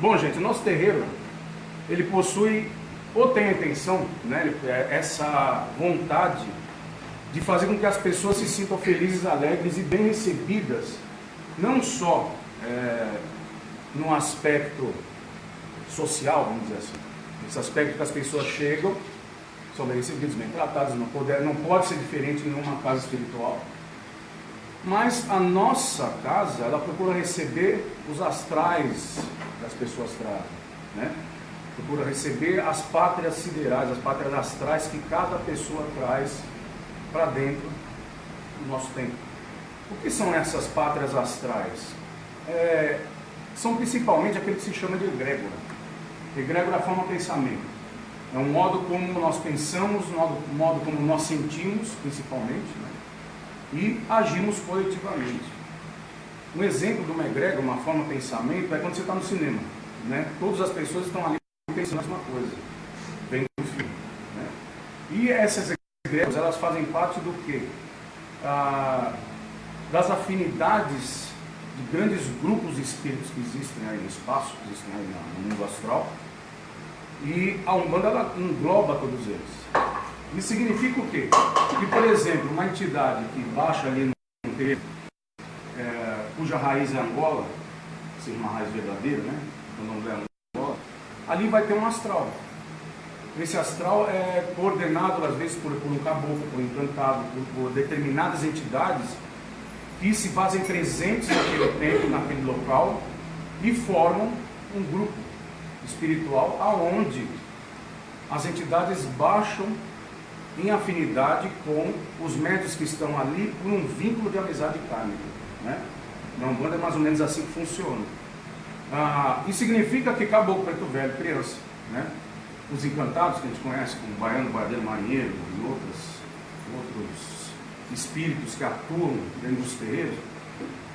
Bom, gente, o nosso terreiro, ele possui, ou tem a intenção, né, essa vontade de fazer com que as pessoas se sintam felizes, alegres e bem recebidas, não só no aspecto social, vamos dizer assim, esse aspecto que as pessoas chegam, são bem recebidas, bem tratadas, não pode ser diferente em nenhuma casa espiritual. Mas a nossa casa, ela procura receber os astrais que as pessoas trazem, né? Procura receber as pátrias siderais, as pátrias astrais que cada pessoa traz para dentro do nosso templo. O que são essas pátrias astrais? São principalmente aquilo que se chama de egrégora. Egrégora forma pensamento. É um modo como nós pensamos, um modo como nós sentimos, principalmente, né? E agimos coletivamente. Um exemplo de uma egrégora, uma forma de pensamento, é quando você está no cinema, né? Todas as pessoas estão ali pensando a mesma coisa, vendo o filme, né? E essas egrégoras, elas fazem parte do quê? Das afinidades de grandes grupos de espíritos que existem aí no espaço, que existem aí no mundo astral, e a Umbanda, ela engloba todos eles. Isso significa o quê? Que, por exemplo, uma entidade que baixa ali no terreno, cuja raiz é Angola, seja uma raiz verdadeira, né? O nome é Angola, ali vai ter um astral. Esse astral é coordenado, às vezes, por um caboclo, por um encantado, por determinadas entidades que se fazem presentes naquele tempo, naquele local, e formam um grupo espiritual aonde as entidades baixam em afinidade com os médiuns que estão ali por um vínculo de amizade kármica, né? Na Umbanda é mais ou menos assim que funciona. Isso significa que caboclo, preto velho, criança, né? Os encantados que a gente conhece, como baiano, boiadeiro, marinheiro e outros espíritos que atuam dentro dos terreiros,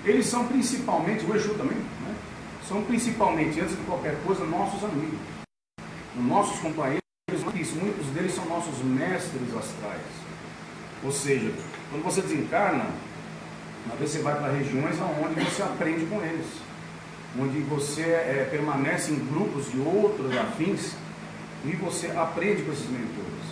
eles são principalmente, o Exu também, né? São principalmente, antes de qualquer coisa, nossos amigos, nossos companheiros. Muitos deles são nossos mestres astrais. Ou seja, quando você desencarna, às vezes você vai para regiões onde você aprende com eles, onde você permanece em grupos de outros afins e você aprende com esses mentores.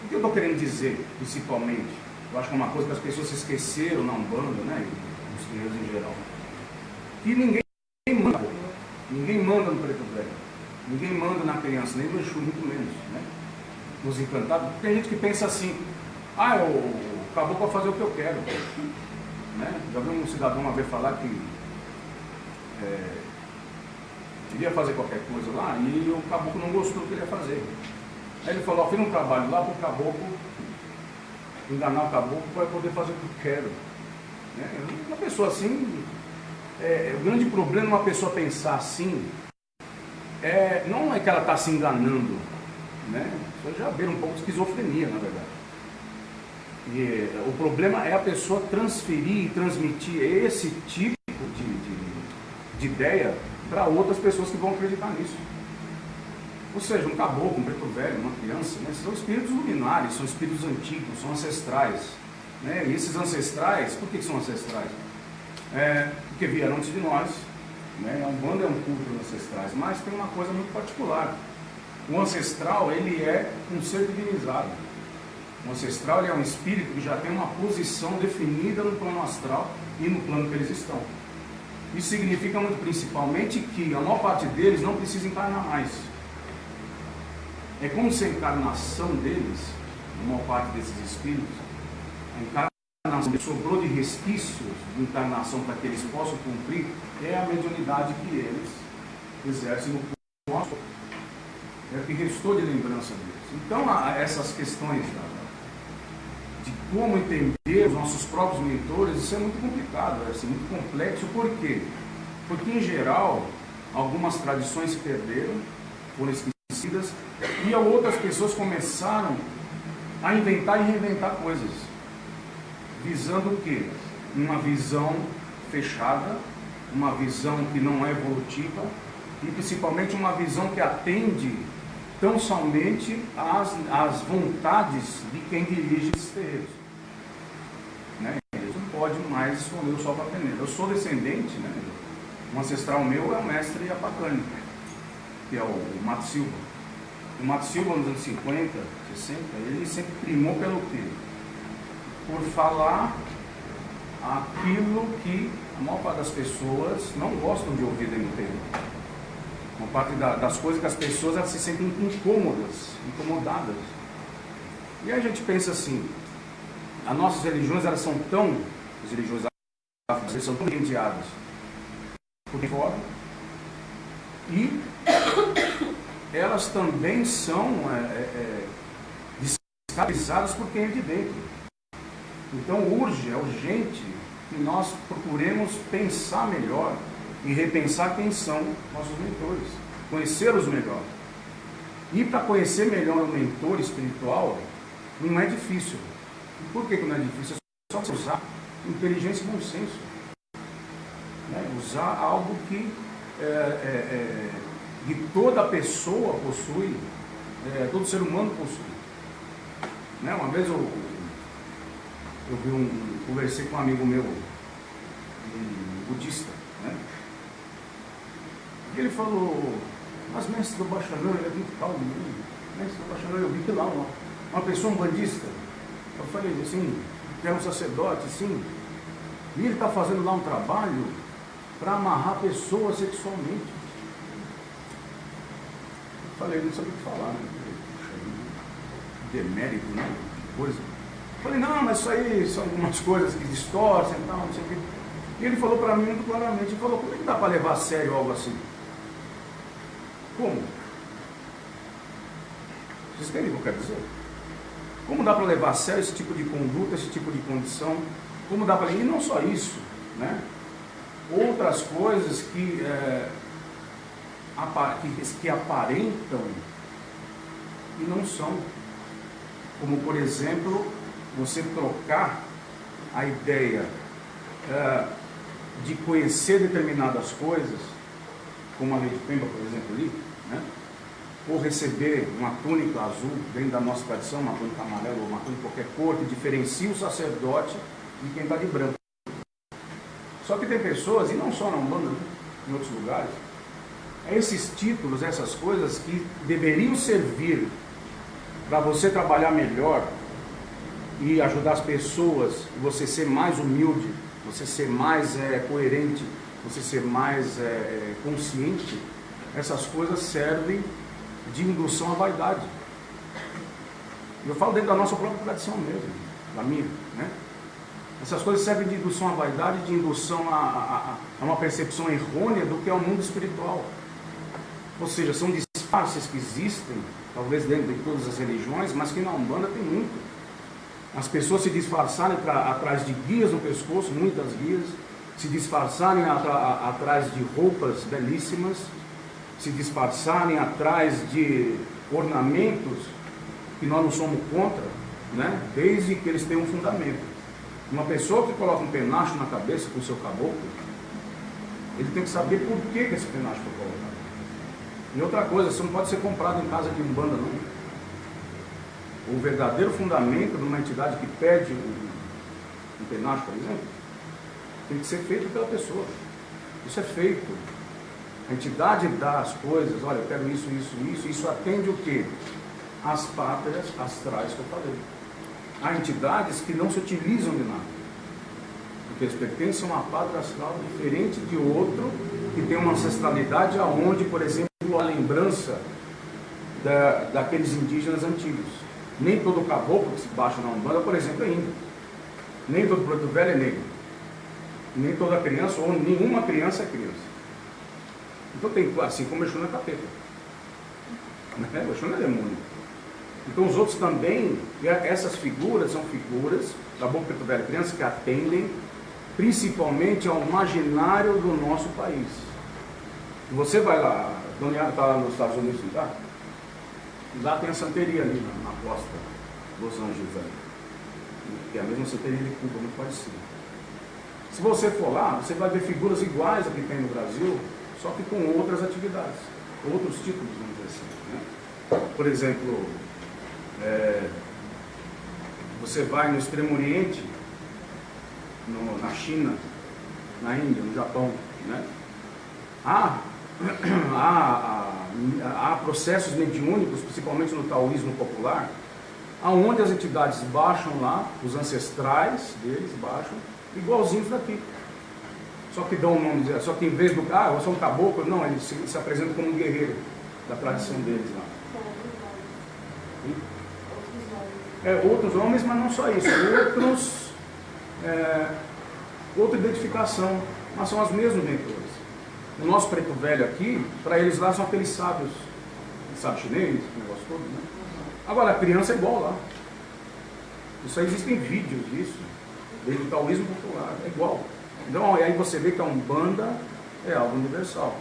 O que eu estou querendo dizer, principalmente? Eu acho que é uma coisa que as pessoas se esqueceram na Umbanda, né, e nos terreiros em geral, que ninguém manda no preto velho. Ninguém manda na criança, nem no Exu, muito menos, né? Nos encantados. Tem gente que pensa assim, eu acabou para fazer o que eu quero, né? Já vi um cidadão uma vez falar que queria fazer qualquer coisa lá e o caboclo não gostou do que ele ia fazer. Aí ele falou, fiz um trabalho lá para o caboclo enganar o caboclo para poder fazer o que eu quero, né? Uma pessoa assim, o grande problema de uma pessoa pensar assim, não é que ela está se enganando, né? Você já vê um pouco de esquizofrenia, na verdade. E o problema é a pessoa transferir e transmitir esse tipo de ideia para outras pessoas que vão acreditar nisso. Ou seja, um caboclo, um preto velho, uma criança, né? São espíritos luminares, são espíritos antigos, são ancestrais, né? E esses ancestrais, por que são ancestrais? Porque vieram antes de nós, né? A Umbanda é um culto dos ancestrais, mas tem uma coisa muito particular. O ancestral, ele é um ser divinizado. O ancestral, ele é um espírito que já tem uma posição definida no plano astral e no plano que eles estão. Isso significa muito principalmente que a maior parte deles não precisa encarnar mais. É como se a encarnação deles, a maior parte desses espíritos, a encarnação que sobrou de resquícios de encarnação para que eles possam cumprir, é a mediunidade que eles exercem no plano astral. É o que restou de lembrança deles. Então, essas questões de como entender os nossos próprios mentores, isso é muito complicado, é muito complexo. Por quê? Porque, em geral, algumas tradições se perderam, foram esquecidas, e outras pessoas começaram a inventar e reinventar coisas, visando o quê? Uma visão fechada, uma visão que não é evolutiva, e principalmente uma visão que atende tão somente às vontades de quem dirige esses terreiros, né? Eles não podem mais escolher o sol para peneira. Eu sou descendente, né, Um ancestral meu é o mestre Apacani, que é o Mato Silva. O Mato Silva, nos anos 50, 60, ele sempre primou pelo quê? Por falar aquilo que a maior parte das pessoas não gostam de ouvir dentro do terreno. Uma parte das coisas que as pessoas elas se sentem incomodadas. E aí a gente pensa assim, as nossas religiões, elas são tão, as religiões africanas são tão endiadas por fora, e elas também são desestabilizadas por quem é de dentro. Então é urgente que nós procuremos pensar melhor e repensar quem são nossos mentores, conhecê-los melhor. E para conhecer melhor o mentor espiritual, não é difícil. E por que não é difícil? É só você usar inteligência e bom senso. Né? Usar algo que toda pessoa possui, todo ser humano possui. Né? Uma vez eu conversei com um amigo meu, um budista, né? E ele falou, mas mestre do Baxanã, ele é muito calmo, mestre do Baxanã, eu vi que lá uma pessoa, um bandista. Eu falei assim, que era um sacerdote, sim, e ele está fazendo lá um trabalho para amarrar pessoas sexualmente. Eu falei, não sabia o que falar, né? Puxa, demérito, né? Que coisa. Eu falei, não, mas isso aí são algumas coisas que distorcem e tal, não sei o que. E ele falou para mim muito claramente, ele falou, como é que dá para levar a sério algo assim? Como? Vocês entendem o que eu quero dizer? Como dá para levar a sério esse tipo de conduta, esse tipo de condição? Como dá para... E não só isso, né? Outras coisas que aparentam e não são. Como, por exemplo, você trocar a ideia de conhecer determinadas coisas, como a lei de Pemba, por exemplo, ali, né? Ou receber uma túnica azul, dentro da nossa tradição, uma túnica amarela ou uma túnica de qualquer cor, que diferencia o sacerdote de quem está de branco. Só que tem pessoas, e não só na Umbanda, né? Em outros lugares, esses títulos, essas coisas que deveriam servir para você trabalhar melhor e ajudar as pessoas, você ser mais humilde, você ser mais coerente, você ser mais consciente, essas coisas servem de indução à vaidade. Eu falo dentro da nossa própria tradição mesmo, da minha, né? Essas coisas servem de indução à vaidade, de indução a uma percepção errônea do que é o mundo espiritual. Ou seja, são disfarces que existem, talvez dentro de todas as religiões, mas que na Umbanda tem muito. As pessoas se disfarçarem atrás de guias no pescoço, muitas guias, se disfarçarem atrás de roupas belíssimas, se disfarçarem atrás de ornamentos que nós não somos contra, né? Desde que eles tenham um fundamento. Uma pessoa que coloca um penacho na cabeça com o seu caboclo, ele tem que saber por que esse penacho foi colocado. E outra coisa, isso não pode ser comprado em casa de Umbanda, não. O verdadeiro fundamento de uma entidade que pede um penacho, por exemplo, tem que ser feito pela pessoa. Isso é feito. A entidade dá as coisas, olha, eu quero isso, isso atende o quê? As pátrias astrais que eu falei. Há entidades que não se utilizam de nada, porque eles pertencem a uma pátria astral diferente de outro, que tem uma ancestralidade aonde, por exemplo, a lembrança daqueles indígenas antigos. Nem todo caboclo que se baixa na Umbanda, por exemplo, é índio. Nem todo preto velho é negro. Nem toda criança, ou nenhuma criança é criança. Então tem, assim como o Exu não é capeta. O Exu não é demônio. Então os outros também, essas figuras são figuras, caboclo, preto velho, criança, que atendem principalmente ao imaginário do nosso país. E você vai lá, Dona Yara está lá nos Estados Unidos, não está? Lá tem a santeria ali na costa dos Anjos, que é a mesma santeria de Cuba, muito parecida. Se você for lá, você vai ver figuras iguais a que tem no Brasil, só que com outras atividades, outros títulos, vamos dizer assim, né? Por exemplo, você vai no Extremo Oriente, na China, na Índia, no Japão, né? Há, há processos mediúnicos, principalmente no taoísmo popular, aonde as entidades baixam lá, os ancestrais deles baixam, igualzinhos daqui. Só que dão o nome, só que em vez do eu sou um caboclo, não, eles se apresentam como um guerreiro da tradição deles lá. Outros nomes, mas não só isso, outra identificação, mas são as mesmas mentores. O nosso preto velho aqui, para eles lá são aqueles sábios, sábio chinês, o negócio todo, né? Agora, a criança é igual lá. Isso aí, existem vídeos disso, desde o taoísmo popular, é igual. Então, aí você vê que a Umbanda é algo universal.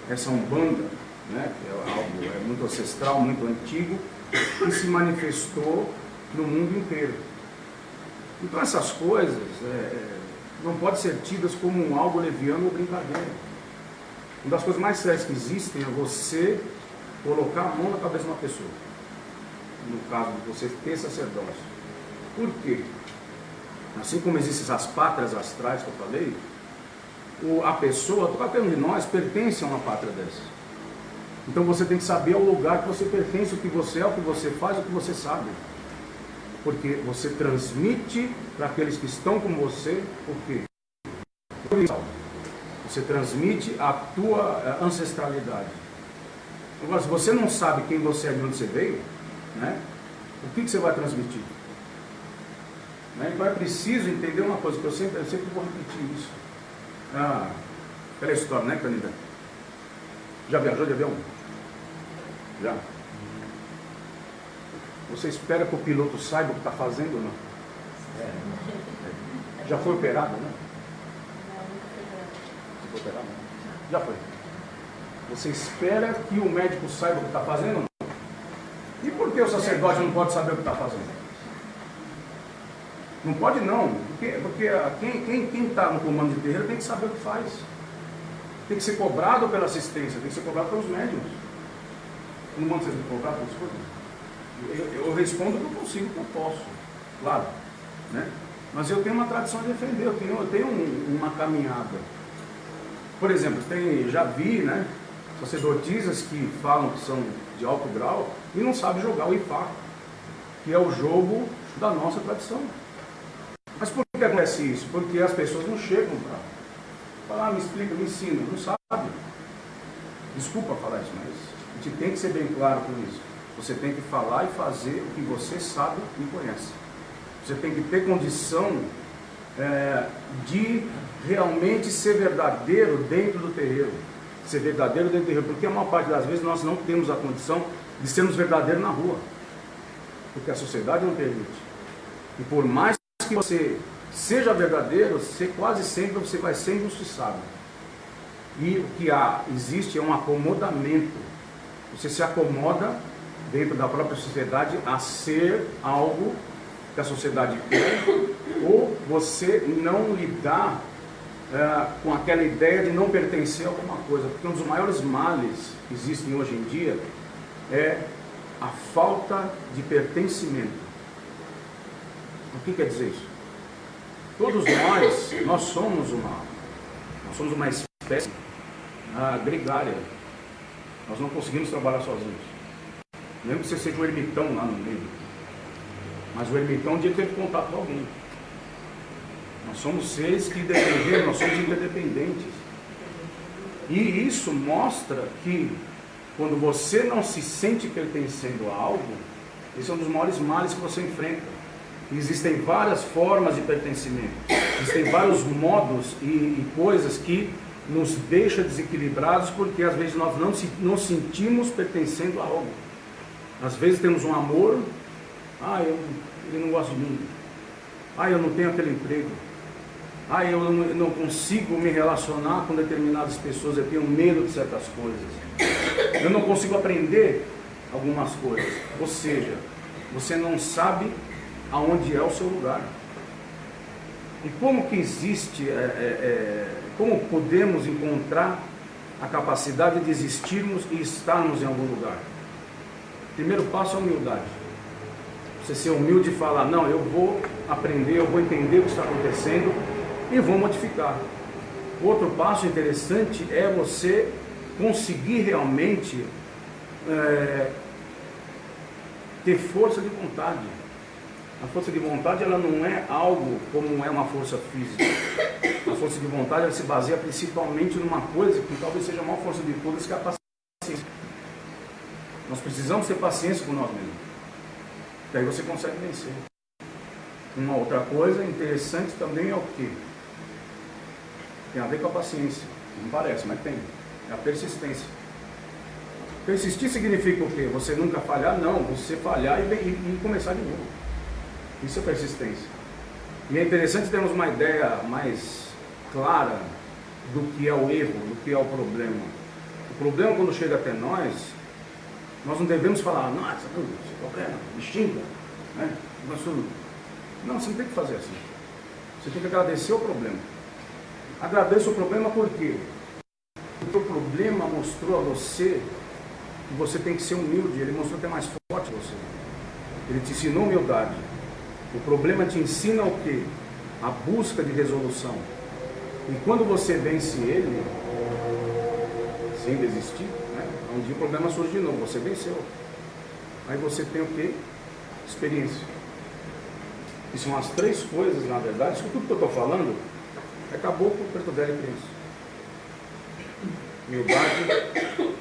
Essa Umbanda, né, que é algo muito ancestral, muito antigo, que se manifestou no mundo inteiro. Então, essas coisas não podem ser tidas como algo leviano ou brincadeira. Uma das coisas mais sérias que existem é você colocar a mão na cabeça de uma pessoa. No caso de você ter sacerdócio. Por quê? Assim como existem as pátrias astrais que eu falei, a pessoa, qualquer um de nós, pertence a uma pátria dessa. Então você tem que saber ao lugar que você pertence, o que você é, o que você faz, o que você sabe. Porque você transmite para aqueles que estão com você o quê? Você transmite a tua ancestralidade. Agora, se você não sabe quem você é, de onde você veio, né, o que você vai transmitir? Né? Então é preciso entender uma coisa, que eu sempre vou repetir isso. Aquela história, né, Canida? Já viajou de avião? Já? Você espera que o piloto saiba o que está fazendo ou não? Já foi operado, né? Já foi operado? Já foi. Você espera que o médico saiba o que está fazendo ou não? E por que o sacerdote não pode saber o que está fazendo? Não pode não, porque quem está no comando de terreiro tem que saber o que faz. Tem que ser cobrado pela assistência, tem que ser cobrado pelos médiuns. Não manda vocês me cobrar pelas coisas? Eu respondo o que eu consigo, o que eu posso, claro, né? Mas eu tenho uma tradição a defender, eu tenho uma caminhada. Por exemplo, já vi, né, sacerdotisas que falam que são de alto grau e não sabem jogar o Ifá, que é o jogo da nossa tradição. Mas por que acontece isso? Porque as pessoas não chegam para falar, me explica, me ensina, não sabe. Desculpa falar isso, mas a gente tem que ser bem claro com isso. Você tem que falar e fazer o que você sabe e conhece. Você tem que ter condição de realmente ser verdadeiro dentro do terreiro. Ser verdadeiro dentro do terreiro, porque a maior parte das vezes nós não temos a condição de sermos verdadeiros na rua. Porque a sociedade não permite. E por mais que você seja verdadeiro, quase sempre você vai ser injustiçado. E o que existe é um acomodamento. Você se acomoda dentro da própria sociedade a ser algo que a sociedade quer, ou você não lidar com aquela ideia de não pertencer a alguma coisa. Porque um dos maiores males que existem hoje em dia é a falta de pertencimento. O que quer dizer isso? Todos nós somos uma espécie gregária. Nós não conseguimos trabalhar sozinhos. Mesmo que você seja um ermitão lá no meio. Mas o ermitão tinha que ter contato com alguém. Nós somos seres que dependemos, nós somos interdependentes. E isso mostra que quando você não se sente pertencendo a algo, esse é um dos maiores males que você enfrenta. Existem várias formas de pertencimento. Existem vários modos e coisas que nos deixam desequilibrados, porque às vezes nós não sentimos pertencendo a algo. Às vezes temos um amor, ele não gosta de mim, eu não tenho aquele emprego, eu não consigo me relacionar com determinadas pessoas, eu tenho medo de certas coisas, eu não consigo aprender algumas coisas. Ou seja, você não sabe aonde é o seu lugar. E como que existe, como podemos encontrar a capacidade de existirmos e estarmos em algum lugar? Primeiro passo é a humildade. Você ser humilde e falar, não, eu vou aprender, eu vou entender o que está acontecendo e vou modificar. Outro passo interessante é você conseguir realmente ter força de vontade. A força de vontade, ela não é algo como é uma força física. A força de vontade, ela se baseia principalmente numa coisa que talvez seja a maior força de todas, que é a paciência. Nós precisamos ter paciência com nós mesmos. Daí você consegue vencer. Uma outra coisa interessante também é o quê? Tem a ver com a paciência. Não parece, mas tem. É a persistência. Persistir significa o quê? Você nunca falhar? Não, você falhar e começar de novo. Isso é persistência. E é interessante termos uma ideia mais clara do que é o erro, do que é o problema. O problema, quando chega até nós não devemos falar, nossa, esse problema, me xinga, né? Não, você não tem que fazer assim. Você tem que agradecer o problema. Agradeça o problema por quê? Porque o problema mostrou a você que você tem que ser humilde. Ele mostrou que é mais forte que você. Ele te ensinou humildade. O problema te ensina o quê? A busca de resolução. E quando você vence ele, sem desistir, né? Um dia o problema surge de novo, você venceu. Aí você tem o quê? Experiência. E são as três coisas, na verdade, isso tudo que eu estou falando, é Caboclo, Preto Velho e Cristo. Humildade,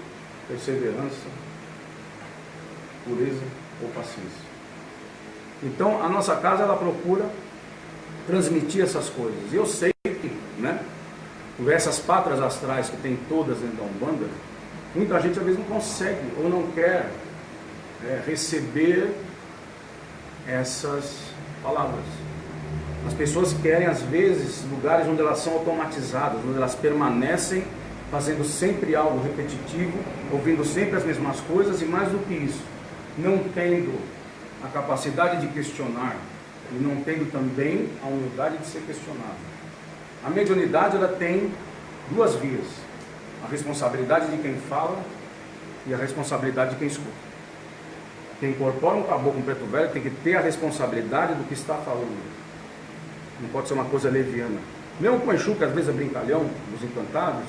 perseverança, pureza ou paciência. Então, a nossa casa, ela procura transmitir essas coisas. E eu sei que, né, por essas pátrias astrais que tem todas dentro da Umbanda, muita gente às vezes não consegue ou não quer receber essas palavras. As pessoas querem, às vezes, lugares onde elas são automatizadas, onde elas permanecem fazendo sempre algo repetitivo, ouvindo sempre as mesmas coisas e, mais do que isso, não tendo a capacidade de questionar e não tendo também a humildade de ser questionado. A mediunidade, ela tem duas vias: a responsabilidade de quem fala e a responsabilidade de quem escuta. Quem incorpora um caboclo, um preto velho, tem que ter a responsabilidade do que está falando. Não pode ser uma coisa leviana. Mesmo com o Exu, que às vezes é brincalhão, dos encantados,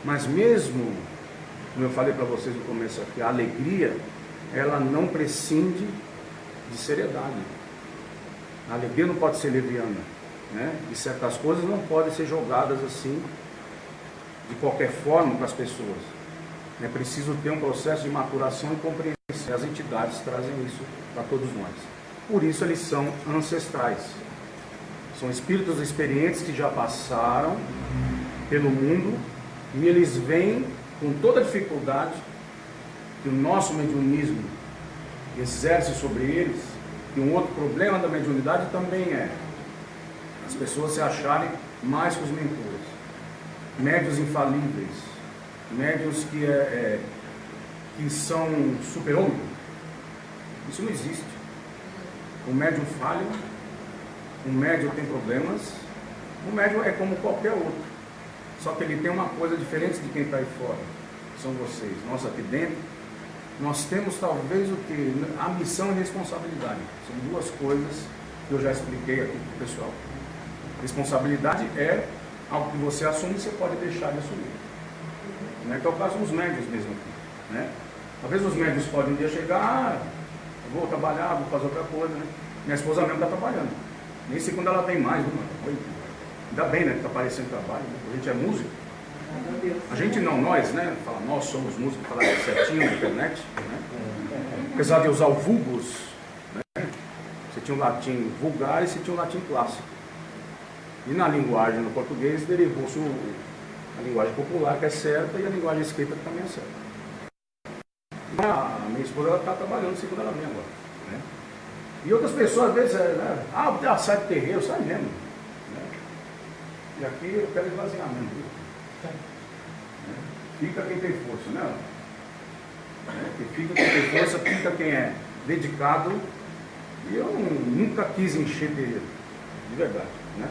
mas mesmo, como eu falei para vocês no começo aqui, a alegria, ela não prescinde de seriedade. A alegria não pode ser leviana, né? E certas coisas não podem ser jogadas assim, de qualquer forma, para as pessoas. É preciso ter um processo de maturação e compreensão. As entidades trazem isso para todos nós. Por isso eles são ancestrais. São espíritos experientes que já passaram pelo mundo e eles vêm com toda a dificuldade que o nosso mediunismo exerce sobre eles. E um outro problema da mediunidade também é as pessoas se acharem mais que os mentores, médiuns infalíveis, médiuns que são super-homem. Isso não existe. O médium falha, o médium tem problemas, o médium é como qualquer outro, só que ele tem uma coisa diferente de quem está aí fora, são vocês. Nós aqui dentro, nós temos talvez o que? A missão e responsabilidade. São duas coisas que eu já expliquei aqui para o pessoal. Responsabilidade é algo que você assume e você pode deixar de assumir. Né? Que é o caso dos médios mesmo aqui. Né? Talvez os médios podem um dia chegar, eu vou trabalhar, vou fazer outra coisa. Né? Minha esposa mesmo está trabalhando. Nem sei quando ela tem mais. Ainda bem, né? Que está aparecendo trabalho. Né? A gente é músico. A gente não, nós, né? Fala, nós somos músicos, falar certinho na internet, né? Apesar de usar o vulgus, né? Você tinha um latim vulgar e você tinha um latim clássico. E na linguagem, no português, derivou-se a linguagem popular, que é certa, e a linguagem escrita, que também é certa. A minha esposa está trabalhando segundo ela mesma agora, né? E outras pessoas, às vezes, sai do terreiro, sai mesmo. Né? E aqui eu quero esvaziar mesmo, viu? Fica quem tem força, né? Fica quem tem força, fica quem é dedicado. E eu nunca quis encher terreiro, de verdade, né?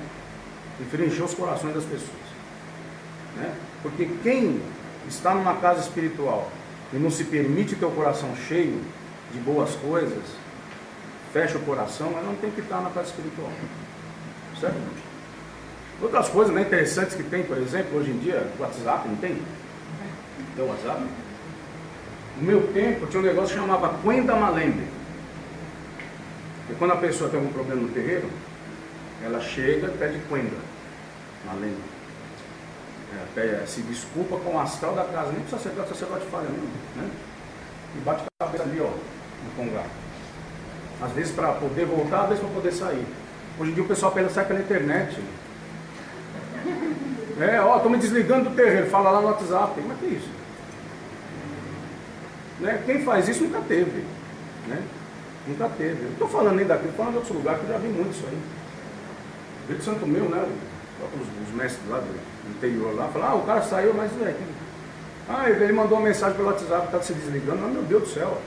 Prefiro encher os corações das pessoas, né? Porque quem está numa casa espiritual e não se permite ter o coração cheio de boas coisas, fecha o coração, mas não tem que estar na casa espiritual, certo? Outras coisas, né, interessantes que tem, por exemplo, hoje em dia, o WhatsApp, não tem? Tem o WhatsApp? No meu tempo tinha um negócio que chamava Cuenda Malembe. E quando a pessoa tem algum problema no terreiro, ela chega e pede Cuenda Malembe. Se desculpa com o astral da casa, nem o sacerdote fala mesmo, né? E bate a cabeça ali, ó, no congá. Às vezes para poder voltar, às vezes para poder sair. Hoje em dia o pessoal sai pela internet. Tô me desligando do terreiro, fala lá no WhatsApp. Mas que isso? Né? Quem faz isso nunca teve. Né? Nunca teve. Eu não estou falando nem daqui, estou falando de outros lugares que eu já vi muito isso aí. O Espírito Santo meu, né? Os mestres lá do interior lá, falaram, o cara saiu, mas ele mandou uma mensagem pelo WhatsApp, está se desligando. Meu Deus do céu.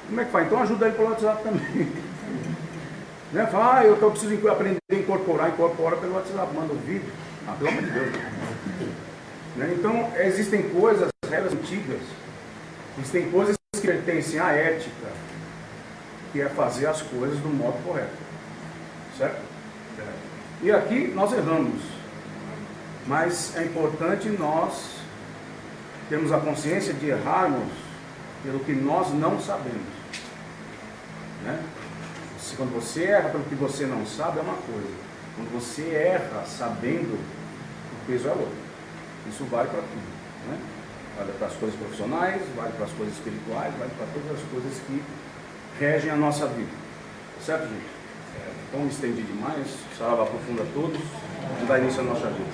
Como é que faz? Então ajuda ele pelo WhatsApp também. Né? Fala, eu preciso aprender a incorpora pelo WhatsApp, manda o vídeo. Pelo amor de Deus. Né? Então, existem coisas, regras antigas, existem coisas que pertencem à ética, que é fazer as coisas do modo correto. Certo? E aqui nós erramos, mas é importante nós termos a consciência de errarmos pelo que nós não sabemos. Né? Quando você erra pelo que você não sabe é uma coisa, quando você erra sabendo, o peso é outro. Isso vale para tudo, né? Vale para as coisas profissionais, vale para as coisas espirituais, vale para todas as coisas que regem a nossa vida. Certo, gente? Então, estendi demais, Saravá aprofunda a todos e dá início à nossa vida.